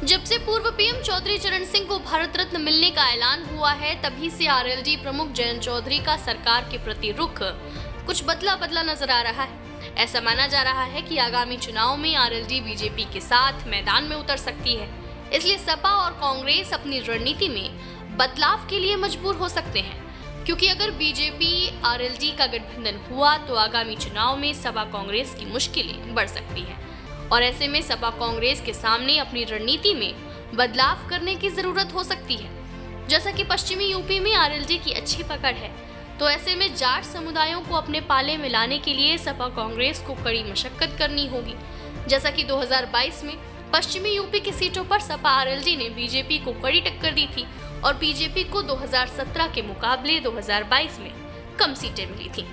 जब से पूर्व पीएम चौधरी चरण सिंह को भारत रत्न मिलने का ऐलान हुआ है, तभी से आरएलडी प्रमुख जयंत चौधरी का सरकार के प्रति रुख कुछ बदला बदला नजर आ रहा है। ऐसा माना जा रहा है कि आगामी चुनाव में आरएलडी बीजेपी के साथ मैदान में उतर सकती है। इसलिए सपा और कांग्रेस अपनी रणनीति में बदलाव के लिए मजबूर हो सकते हैं, क्योंकि अगर बीजेपी आरएलडी का गठबंधन हुआ तो आगामी चुनाव में सपा कांग्रेस की मुश्किलें बढ़ सकती हैं और ऐसे में सपा कांग्रेस के सामने अपनी रणनीति में बदलाव करने की जरूरत हो सकती है। जैसा कि पश्चिमी यूपी में आरएलडी की अच्छी पकड़ है, तो ऐसे में जाट समुदायों को अपने पाले में लाने के लिए सपा कांग्रेस को कड़ी मशक्कत करनी होगी। जैसा कि 2022 में पश्चिमी यूपी की सीटों पर सपा आरएलडी ने बीजेपी को कड़ी टक्कर दी थी और बीजेपी को 2017 के मुकाबले 2022 में कम सीटें मिली थी।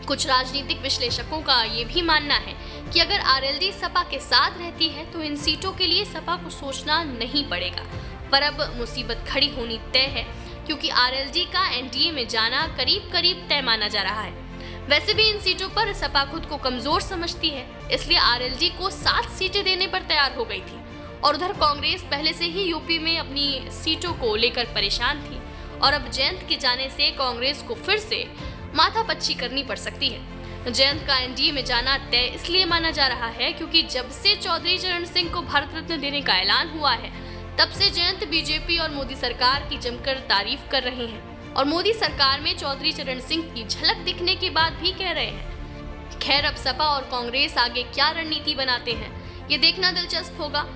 कुछ राजनीतिक विश्लेषकों का ये भी मानना है कि अगर आरएलडी सपा के साथ रहती है तो इन सीटों के लिए सपा को सोचना नहीं पड़ेगा। पर अब मुसीबत खड़ी होनी तय है, क्योंकि आरएलडी का एनडीए में जाना करीब करीब तय माना जा रहा है। वैसे भी इन सीटों पर सपा खुद को कमजोर समझती है, इसलिए आरएलडी को 7 सीटें देने पर तैयार हो गई थी और उधर कांग्रेस पहले से ही यूपी में अपनी सीटों को लेकर परेशान थी और अब जयंत के जाने से कांग्रेस को फिर से माथापच्ची करनी पड़ सकती है। जयंत का एनडीए में जाना तय इसलिए माना जा रहा है क्योंकि जब से चौधरी चरण सिंह को भारत रत्न देने का ऐलान हुआ है, तब से जयंत बीजेपी और मोदी सरकार की जमकर तारीफ कर रहे हैं और मोदी सरकार में चौधरी चरण सिंह की झलक दिखने के बाद भी कह रहे हैं। खैर, अब सपा और कांग्रेस आगे क्या रणनीति बनाते हैं, ये देखना दिलचस्प होगा।